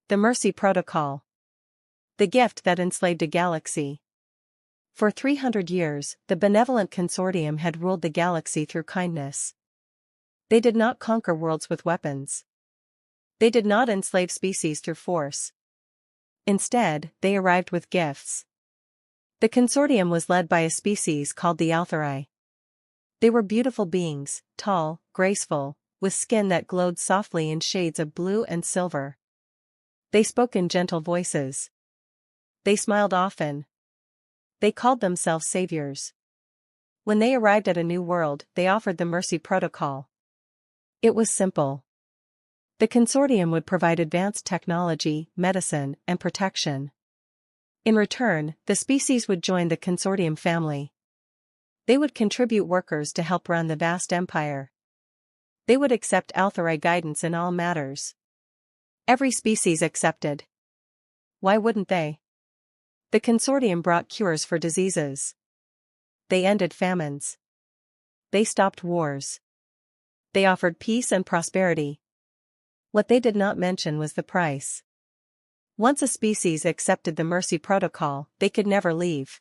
The Mercy Protocol. The gift that enslaved a galaxy. For 300 years, the benevolent consortium had ruled the galaxy through kindness. They did not conquer worlds with weapons. They did not enslave species through force. Instead, they arrived with gifts. The consortium was led by a species called the Are. They were beautiful beings, tall, graceful, with skin that glowed softly in shades of blue and silver. They spoke in gentle voices. They smiled often. They called themselves saviors. When they arrived at a new world, they offered the Mercy Protocol. It was simple. The consortium would provide advanced technology, medicine, and protection. In return, the species would join the consortium family. They would contribute workers to help run the vast empire. They would accept Althari guidance in all matters. Every species accepted. Why wouldn't they? The consortium brought cures for diseases. They ended famines. They stopped wars. They offered peace and prosperity. What they did not mention was the price. Once a species accepted the Mercy Protocol, they could never leave.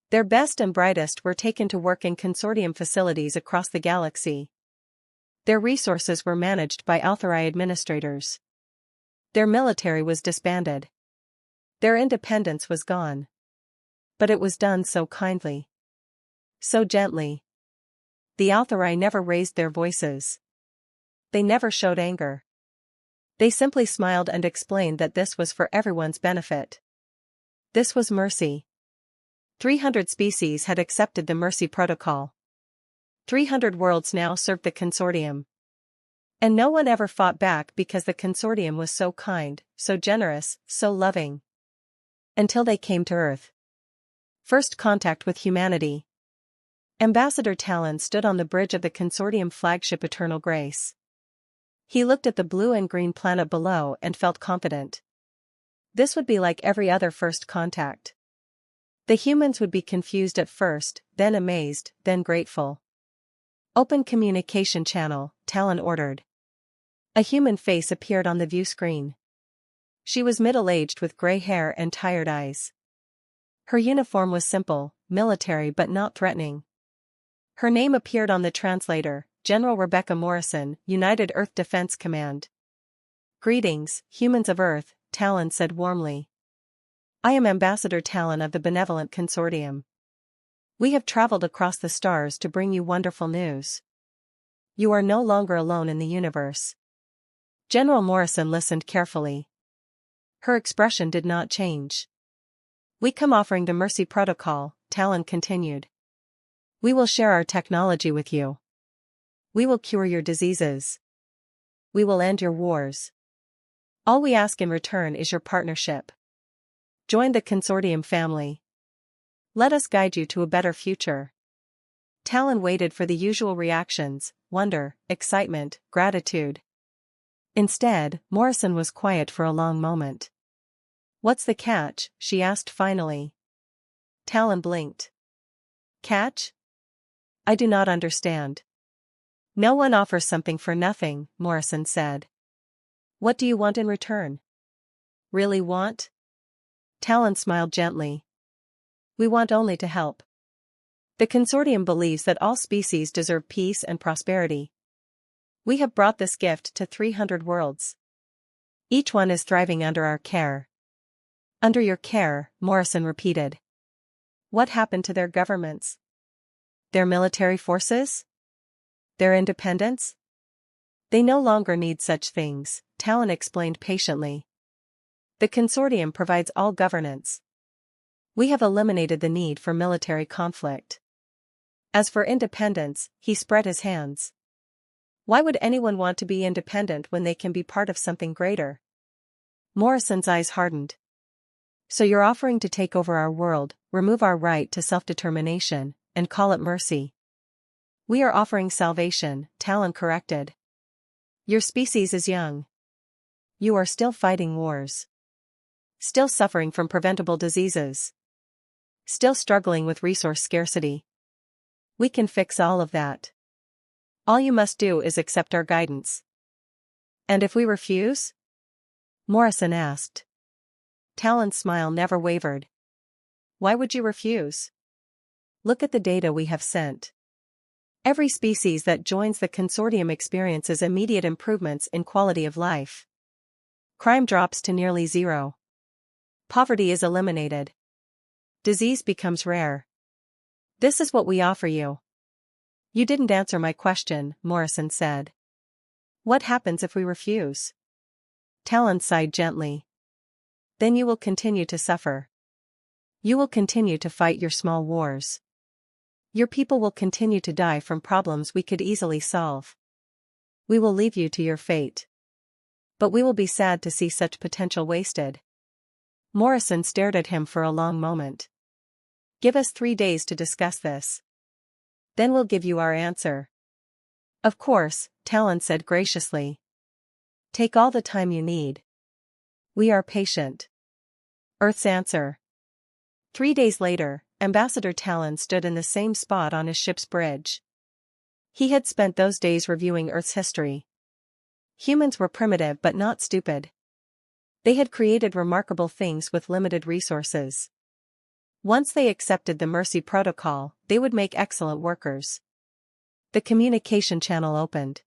Their best and brightest were taken to work in consortium facilities across the galaxy. Their resources were managed by Althari administrators. Their military was disbanded. Their independence was gone. But it was done so kindly. So gently. The Althari never raised their voices. They never showed anger. They simply smiled and explained that this was for everyone's benefit. This was mercy. 300 species had accepted the Mercy Protocol. 300 worlds now served the consortium. And no one ever fought back because the consortium was so kind, so generous, so loving. Until they came to Earth. First contact with humanity. Ambassador Talon stood on the bridge of the consortium flagship Eternal Grace. He looked at the blue and green planet below and felt confident. This would be like every other first contact. The humans would be confused at first, then amazed, then grateful. Open communication channel, Talon ordered. A human face appeared on the view screen. She was middle-aged with gray hair and tired eyes. Her uniform was simple, military but not threatening. Her name appeared on the translator, General Rebecca Morrison, United Earth Defense Command. Greetings, humans of Earth, Talon said warmly. I am Ambassador Talon of the Benevolent Consortium. We have traveled across the stars to bring you wonderful news. You are no longer alone in the universe. General Morrison listened carefully. Her expression did not change. We come offering the Mercy Protocol, Talon continued. We will share our technology with you. We will cure your diseases. We will end your wars. All we ask in return is your partnership. Join the consortium family. Let us guide you to a better future. Talon waited for the usual reactions, wonder, excitement, gratitude. Instead, Morrison was quiet for a long moment. What's the catch? She asked finally. Talon blinked. Catch? I do not understand. No one offers something for nothing, Morrison said. What do you want in return? Really want? Talon smiled gently. We want only to help. The consortium believes that all species deserve peace and prosperity. We have brought this gift to 300 worlds. Each one is thriving under our care. Under your care, Morrison repeated. What happened to their governments? Their military forces? Their independence? They no longer need such things, Talon explained patiently. The consortium provides all governance. We have eliminated the need for military conflict. As for independence, he spread his hands. Why would anyone want to be independent when they can be part of something greater? Morrison's eyes hardened. So you're offering to take over our world, remove our right to self-determination, and call it mercy? We are offering salvation, Talon corrected. Your species is young. You are still fighting wars. Still suffering from preventable diseases. Still struggling with resource scarcity. We can fix all of that. All you must do is accept our guidance. And if we refuse? Morrison asked. Talon's smile never wavered. Why would you refuse? Look at the data we have sent. Every species that joins the consortium experiences immediate improvements in quality of life. Crime drops to nearly zero. Poverty is eliminated. Disease becomes rare. This is what we offer you. You didn't answer my question, Morrison said. What happens if we refuse? Talon sighed gently. Then you will continue to suffer. You will continue to fight your small wars. Your people will continue to die from problems we could easily solve. We will leave you to your fate. But we will be sad to see such potential wasted. Morrison stared at him for a long moment. Give us 3 days to discuss this. Then we'll give you our answer. Of course, Talon said graciously. Take all the time you need. We are patient. Earth's answer. 3 days later, Ambassador Talon stood in the same spot on his ship's bridge. He had spent those days reviewing Earth's history. Humans were primitive but not stupid. They had created remarkable things with limited resources. Once they accepted the Mercy Protocol, they would make excellent workers. The communication channel opened.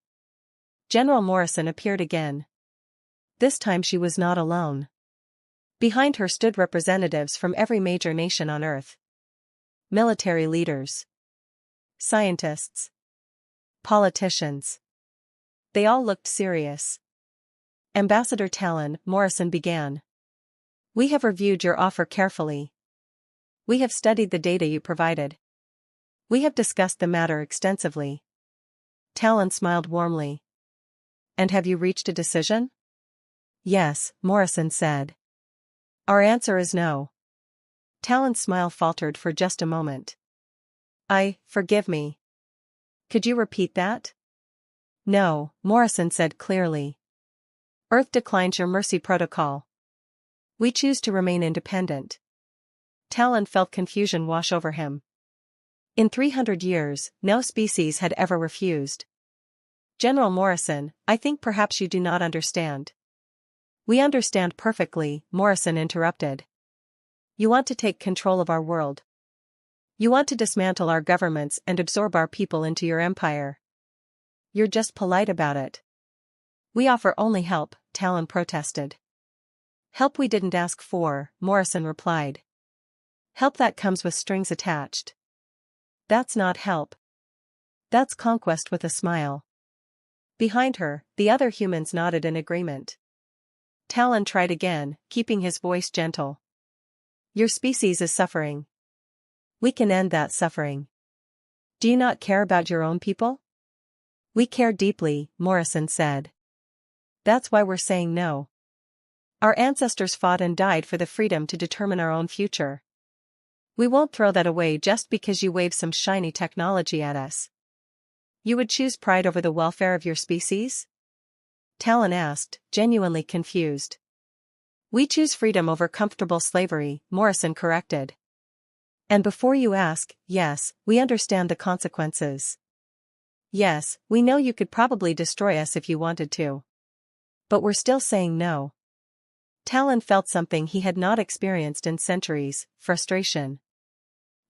General Morrison appeared again. This time she was not alone. Behind her stood representatives from every major nation on Earth. Military leaders. Scientists. Politicians. They all looked serious. Ambassador Talon, Morrison began. We have reviewed your offer carefully. We have studied the data you provided. We have discussed the matter extensively. Talon smiled warmly. And have you reached a decision? Yes, Morrison said. Our answer is no. Talon's smile faltered for just a moment. Forgive me. Could you repeat that? No, Morrison said clearly. Earth declines your Mercy Protocol. We choose to remain independent. Talon felt confusion wash over him. In 300 years, no species had ever refused. General Morrison, I think perhaps you do not understand. We understand perfectly, Morrison interrupted. You want to take control of our world. You want to dismantle our governments and absorb our people into your empire. You're just polite about it. We offer only help, Talon protested. Help we didn't ask for, Morrison replied. Help that comes with strings attached. That's not help. That's conquest with a smile. Behind her, the other humans nodded in agreement. Talon tried again, keeping his voice gentle. Your species is suffering. We can end that suffering. Do you not care about your own people? We care deeply, Morrison said. That's why we're saying no. Our ancestors fought and died for the freedom to determine our own future. We won't throw that away just because you wave some shiny technology at us. You would choose pride over the welfare of your species? Talon asked, genuinely confused. We choose freedom over comfortable slavery, Morrison corrected. And before you ask, yes, we understand the consequences. Yes, we know you could probably destroy us if you wanted to. But we're still saying no. Talon felt something he had not experienced in centuries, frustration.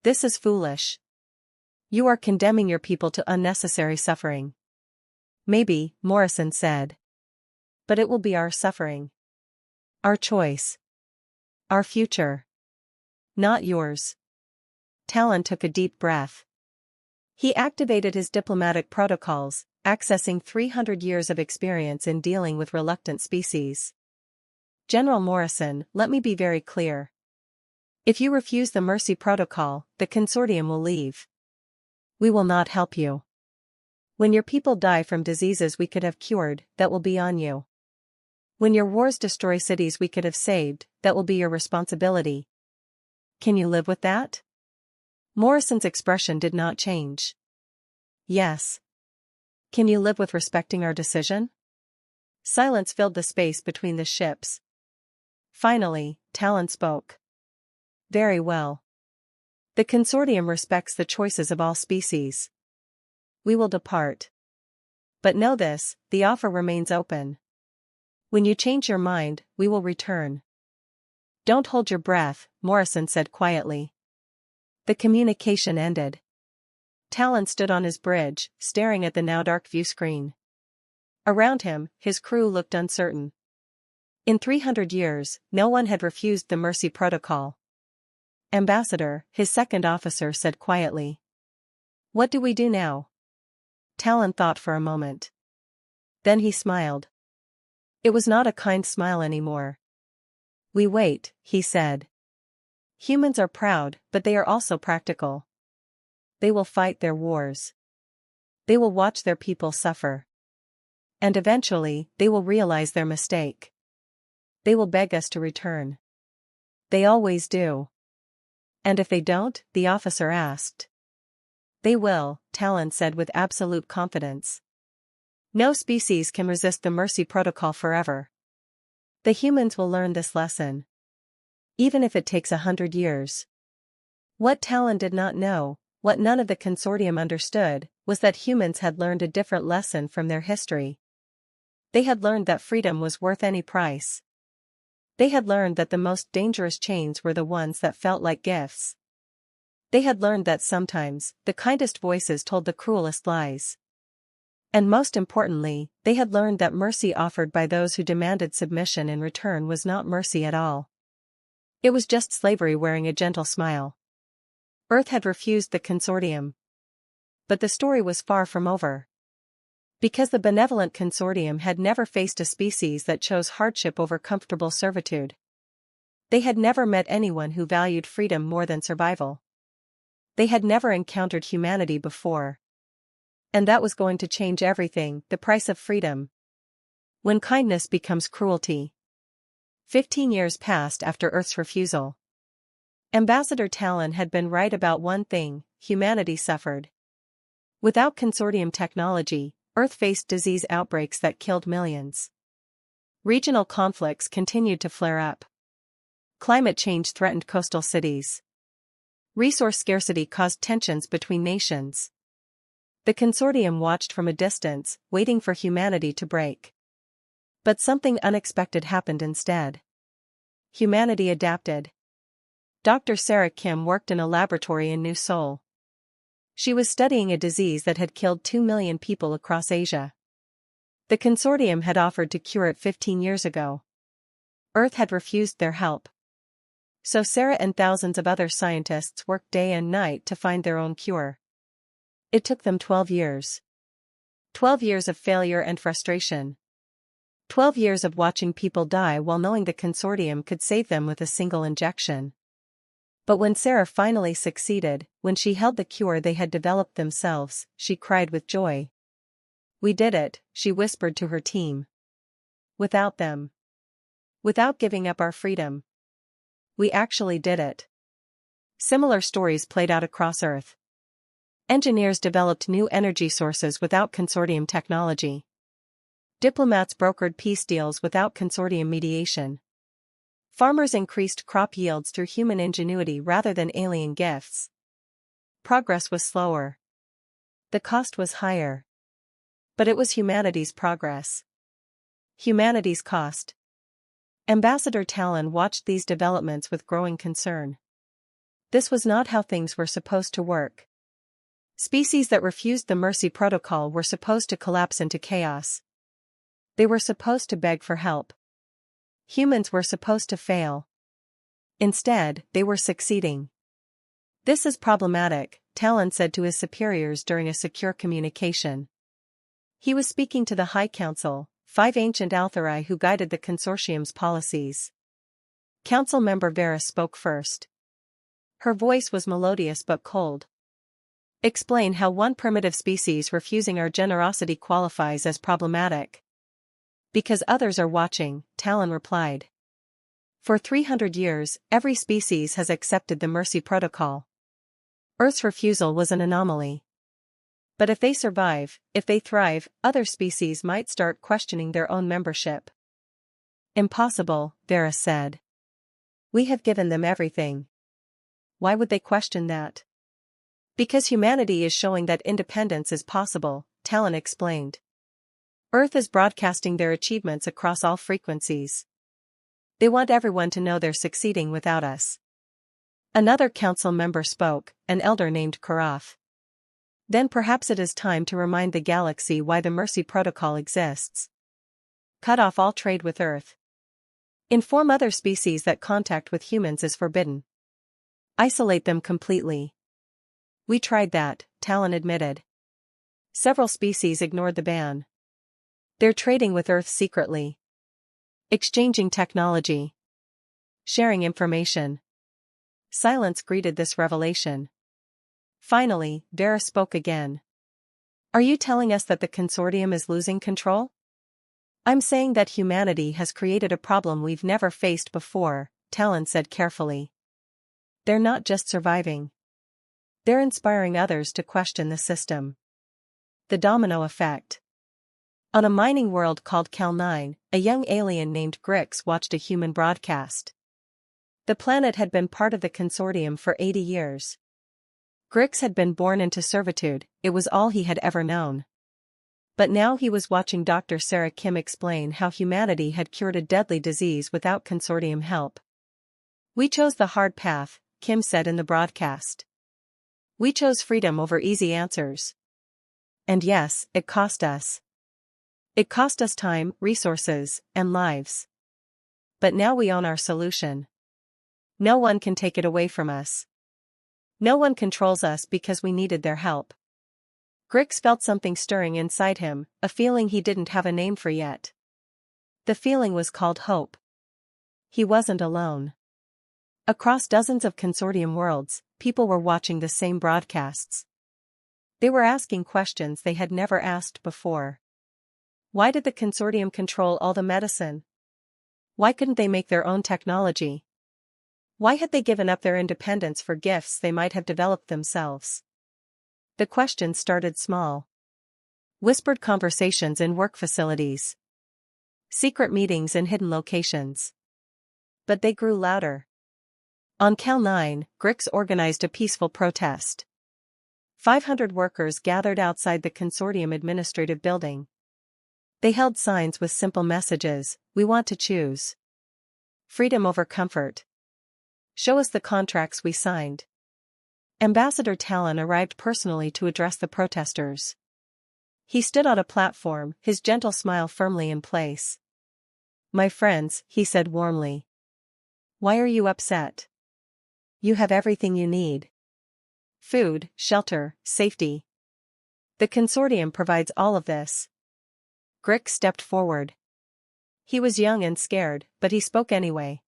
This is foolish. You are condemning your people to unnecessary suffering. Maybe, Morrison said. But it will be our suffering. Our choice. Our future. Not yours. Talon took a deep breath. He activated his diplomatic protocols, accessing 300 years of experience in dealing with reluctant species. General Morrison, let me be very clear. If you refuse the Mercy Protocol, the consortium will leave. We will not help you. When your people die from diseases we could have cured, that will be on you. When your wars destroy cities we could have saved, that will be your responsibility. Can you live with that? Morrison's expression did not change. Yes. Can you live with respecting our decision? Silence filled the space between the ships. Finally, Talon spoke. Very well. The consortium respects the choices of all species. We will depart. But know this, the offer remains open. When you change your mind, we will return. Don't hold your breath, Morrison said quietly. The communication ended. Talon stood on his bridge, staring at the now dark view screen. Around him, his crew looked uncertain. In 300 years, no one had refused the Mercy Protocol. Ambassador, his second officer said quietly. What do we do now? Talon thought for a moment. Then he smiled. It was not a kind smile anymore. We wait, he said. Humans are proud, but they are also practical. They will fight their wars. They will watch their people suffer. And eventually, they will realize their mistake. They will beg us to return. They always do. And if they don't? The officer asked. They will, Talon said with absolute confidence. No species can resist the Mercy Protocol forever. The humans will learn this lesson. Even if it takes 100 years. What Talon did not know, what none of the consortium understood, was that humans had learned a different lesson from their history. They had learned that freedom was worth any price. They had learned that the most dangerous chains were the ones that felt like gifts. They had learned that sometimes, the kindest voices told the cruelest lies. And most importantly, they had learned that mercy offered by those who demanded submission in return was not mercy at all. It was just slavery wearing a gentle smile. Earth had refused the consortium. But the story was far from over. Because the benevolent consortium had never faced a species that chose hardship over comfortable servitude. They had never met anyone who valued freedom more than survival. They had never encountered humanity before. And that was going to change everything, the price of freedom. When kindness becomes cruelty. 15 years passed after Earth's refusal. Ambassador Talon had been right about one thing: humanity suffered. Without consortium technology, Earth faced disease outbreaks that killed millions. Regional conflicts continued to flare up. Climate change threatened coastal cities. Resource scarcity caused tensions between nations. The consortium watched from a distance, waiting for humanity to break. But something unexpected happened instead. Humanity adapted. Dr. Sarah Kim worked in a laboratory in New Seoul. She was studying a disease that had killed 2 million people across Asia. The consortium had offered to cure it 15 years ago. Earth had refused their help. So Sarah and thousands of other scientists worked day and night to find their own cure. It took them 12 years. 12 years of failure and frustration. 12 years of watching people die while knowing the consortium could save them with a single injection. But when Sarah finally succeeded, when she held the cure they had developed themselves, she cried with joy. We did it, she whispered to her team. Without them. Without giving up our freedom. We actually did it. Similar stories played out across Earth. Engineers developed new energy sources without consortium technology. Diplomats brokered peace deals without consortium mediation. Farmers increased crop yields through human ingenuity rather than alien gifts. Progress was slower. The cost was higher. But it was humanity's progress. Humanity's cost. Ambassador Talon watched these developments with growing concern. This was not how things were supposed to work. Species that refused the Mercy Protocol were supposed to collapse into chaos. They were supposed to beg for help. Humans were supposed to fail. Instead, they were succeeding. This is problematic, Talon said to his superiors during a secure communication. He was speaking to the High Council, 5 ancient Althari who guided the consortium's policies. Council member Vera spoke first. Her voice was melodious but cold. Explain how one primitive species refusing our generosity qualifies as problematic. Because others are watching, Talon replied. For 300 years, every species has accepted the Mercy Protocol. Earth's refusal was an anomaly. But if they survive, if they thrive, other species might start questioning their own membership. Impossible, Vera said. We have given them everything. Why would they question that? Because humanity is showing that independence is possible, Talon explained. Earth is broadcasting their achievements across all frequencies. They want everyone to know they're succeeding without us. Another council member spoke, an elder named Karaf. Then perhaps it is time to remind the galaxy why the Mercy Protocol exists. Cut off all trade with Earth. Inform other species that contact with humans is forbidden. Isolate them completely. We tried that, Talon admitted. Several species ignored the ban. They're trading with Earth secretly. Exchanging technology. Sharing information. Silence greeted this revelation. Finally, Vera spoke again. Are you telling us that the consortium is losing control? I'm saying that humanity has created a problem we've never faced before, Talon said carefully. They're not just surviving. They're inspiring others to question the system. The domino effect. On a mining world called Cal-9, a young alien named Grix watched a human broadcast. The planet had been part of the consortium for 80 years. Grix had been born into servitude, it was all he had ever known. But now he was watching Dr. Sarah Kim explain how humanity had cured a deadly disease without consortium help. We chose the hard path, Kim said in the broadcast. We chose freedom over easy answers. And yes, it cost us. It cost us time, resources, and lives. But now we own our solution. No one can take it away from us. No one controls us because we needed their help. Grix felt something stirring inside him, a feeling he didn't have a name for yet. The feeling was called hope. He wasn't alone. Across dozens of consortium worlds, people were watching the same broadcasts. They were asking questions they had never asked before. Why did the consortium control all the medicine? Why couldn't they make their own technology? Why had they given up their independence for gifts they might have developed themselves? The questions started small. Whispered conversations in work facilities. Secret meetings in hidden locations. But they grew louder. On Cal-9, Grix organized a peaceful protest. 500 workers gathered outside the consortium administrative building. They held signs with simple messages, "We want to choose. Freedom over comfort. Show us the contracts we signed." Ambassador Talon arrived personally to address the protesters. He stood on a platform, his gentle smile firmly in place. "My friends," he said warmly. "Why are you upset? You have everything you need. Food, shelter, safety. The consortium provides all of this." Grix stepped forward. He was young and scared, but he spoke anyway.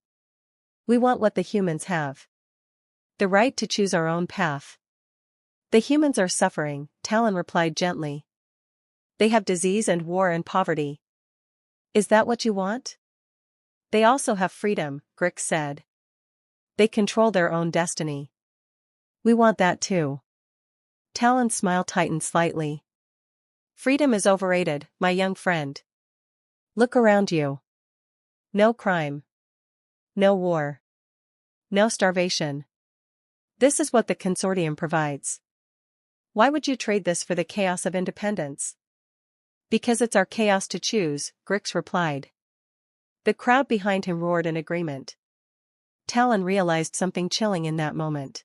"We want what the humans have. The right to choose our own path." "The humans are suffering," Talon replied gently. "They have disease and war and poverty. Is that what you want?" "They also have freedom," Grix said. "They control their own destiny. We want that too." Talon's smile tightened slightly. "Freedom is overrated, my young friend. Look around you. No crime. No war. No starvation. This is what the consortium provides. Why would you trade this for the chaos of independence?" "Because it's our chaos to choose," Grix replied. The crowd behind him roared in agreement. Talon realized something chilling in that moment.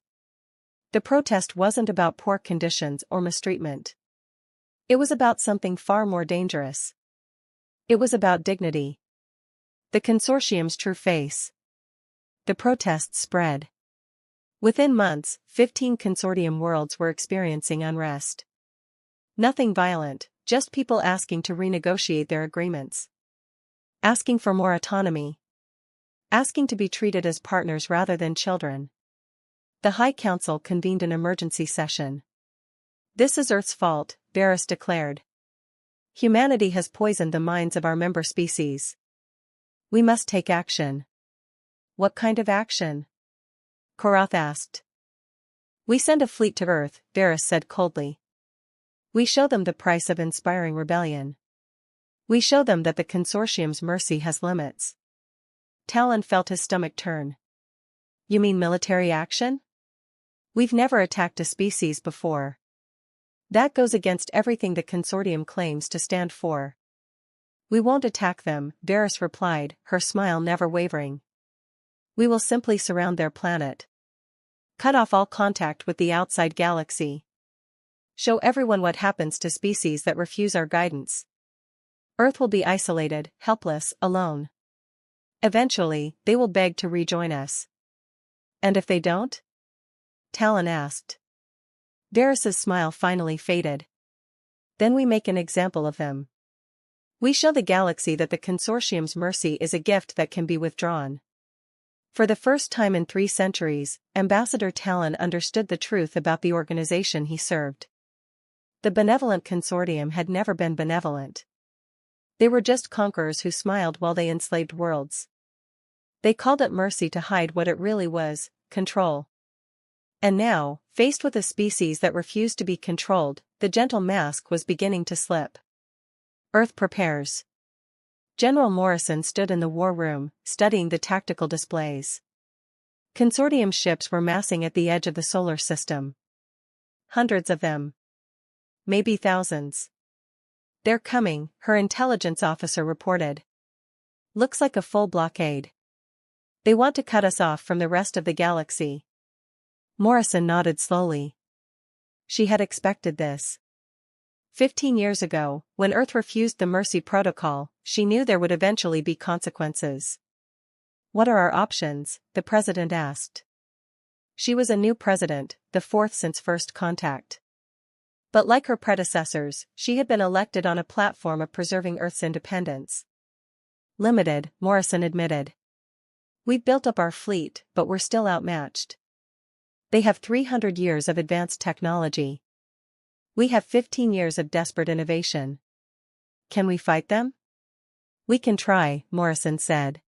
The protest wasn't about poor conditions or mistreatment. It was about something far more dangerous. It was about dignity. The consortium's true face. The protests spread. Within months, 15 consortium worlds were experiencing unrest. Nothing violent, just people asking to renegotiate their agreements. Asking for more autonomy. Asking to be treated as partners rather than children. The High Council convened an emergency session. "This is Earth's fault," Varys declared. "Humanity has poisoned the minds of our member species. We must take action." "What kind of action?" Korath asked. "We send a fleet to Earth," Varys said coldly. "We show them the price of inspiring rebellion. We show them that the consortium's mercy has limits." Talon felt his stomach turn. "You mean military action? We've never attacked a species before. That goes against everything the consortium claims to stand for." We won't attack them, Varys replied, her smile never wavering. We will simply surround their planet. Cut off all contact with the outside galaxy. Show everyone what happens to species that refuse our guidance. Earth will be isolated, helpless, alone. Eventually, they will beg to rejoin us. And if they don't? Talon asked. Varys's smile finally faded. Then we make an example of them. We show the galaxy that the consortium's mercy is a gift that can be withdrawn. For the first time in 3 centuries, Ambassador Talon understood the truth about the organization he served. The benevolent consortium had never been benevolent. They were just conquerors who smiled while they enslaved worlds. They called it mercy to hide what it really was, control. And now, faced with a species that refused to be controlled, the gentle mask was beginning to slip. Earth prepares. General Morrison stood in the war room, studying the tactical displays. Consortium ships were massing at the edge of the solar system. Hundreds of them. Maybe thousands. They're coming, her intelligence officer reported. Looks like a full blockade. They want to cut us off from the rest of the galaxy. Morrison nodded slowly. She had expected this. 15 years ago, when Earth refused the Mercy Protocol, she knew there would eventually be consequences. What are our options? The president asked. She was a new president, the 4th since first contact. But like her predecessors, she had been elected on a platform of preserving Earth's independence. Limited, Morrison admitted. We've built up our fleet, but we're still outmatched. They have 300 years of advanced technology. We have 15 years of desperate innovation. Can we fight them? We can try, Morrison said.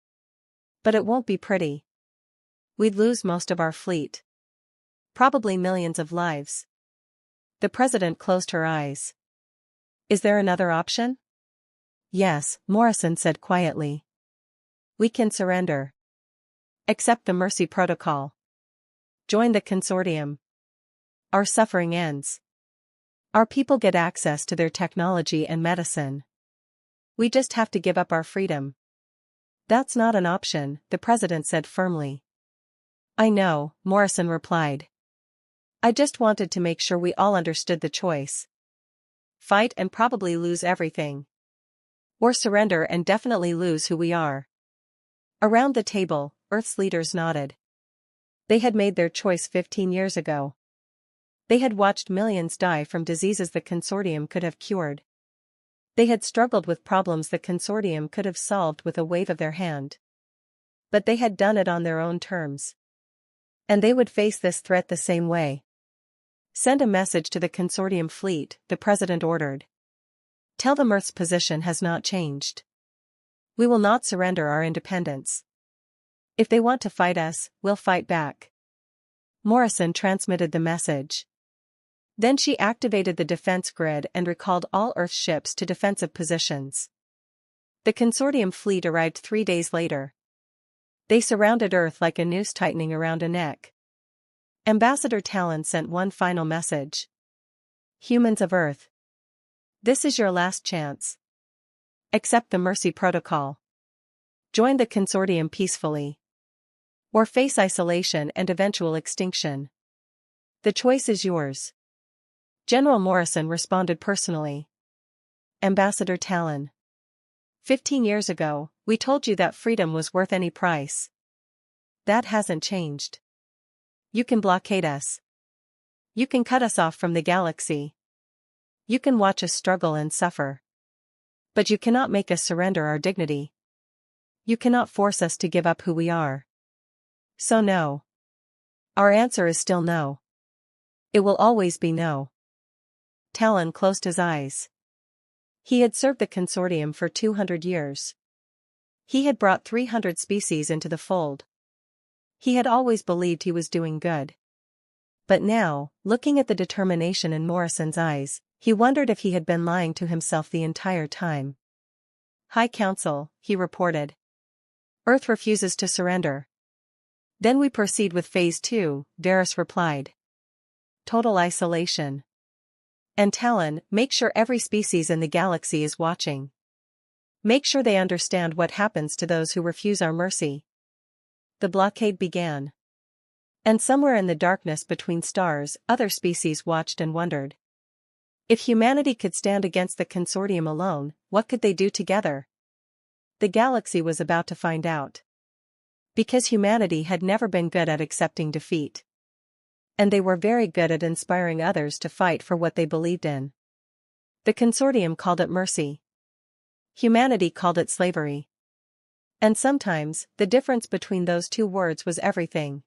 But it won't be pretty. We'd lose most of our fleet. Probably millions of lives. The president closed her eyes. Is there another option? Yes, Morrison said quietly. We can surrender. Accept the Mercy Protocol. Join the consortium. Our suffering ends. Our people get access to their technology and medicine. We just have to give up our freedom. That's not an option, the president said firmly. I know, Morrison replied. I just wanted to make sure we all understood the choice. Fight and probably lose everything. Or surrender and definitely lose who we are. Around the table, Earth's leaders nodded. They had made their choice 15 years ago. They had watched millions die from diseases the consortium could have cured. They had struggled with problems the consortium could have solved with a wave of their hand. But they had done it on their own terms. And they would face this threat the same way. Send a message to the consortium fleet, the president ordered. Tell them Earth's position has not changed. We will not surrender our independence. If they want to fight us, we'll fight back. Morrison transmitted the message. Then she activated the defense grid and recalled all Earth ships to defensive positions. The consortium fleet arrived 3 days later. They surrounded Earth like a noose tightening around a neck. Ambassador Talon sent one final message. Humans of Earth. This is your last chance. Accept the Mercy Protocol. Join the consortium peacefully. Or face isolation and eventual extinction. The choice is yours. General Morrison responded personally. Ambassador Talon. 15 years ago, we told you that freedom was worth any price. That hasn't changed. You can blockade us. You can cut us off from the galaxy. You can watch us struggle and suffer. But you cannot make us surrender our dignity. You cannot force us to give up who we are. So no. Our answer is still no. It will always be no. Talon closed his eyes. He had served the consortium for 200 years. He had brought 300 species into the fold. He had always believed he was doing good. But now, looking at the determination in Morrison's eyes, he wondered if he had been lying to himself the entire time. High Council, he reported. Earth refuses to surrender. Then we proceed with Phase 2, Varys replied. Total isolation. And Talon, make sure every species in the galaxy is watching. Make sure they understand what happens to those who refuse our mercy. The blockade began. And somewhere in the darkness between stars, other species watched and wondered. If humanity could stand against the consortium alone, what could they do together? The galaxy was about to find out. Because humanity had never been good at accepting defeat. And they were very good at inspiring others to fight for what they believed in. The consortium called it mercy. Humanity called it slavery. And sometimes, the difference between those two words was everything.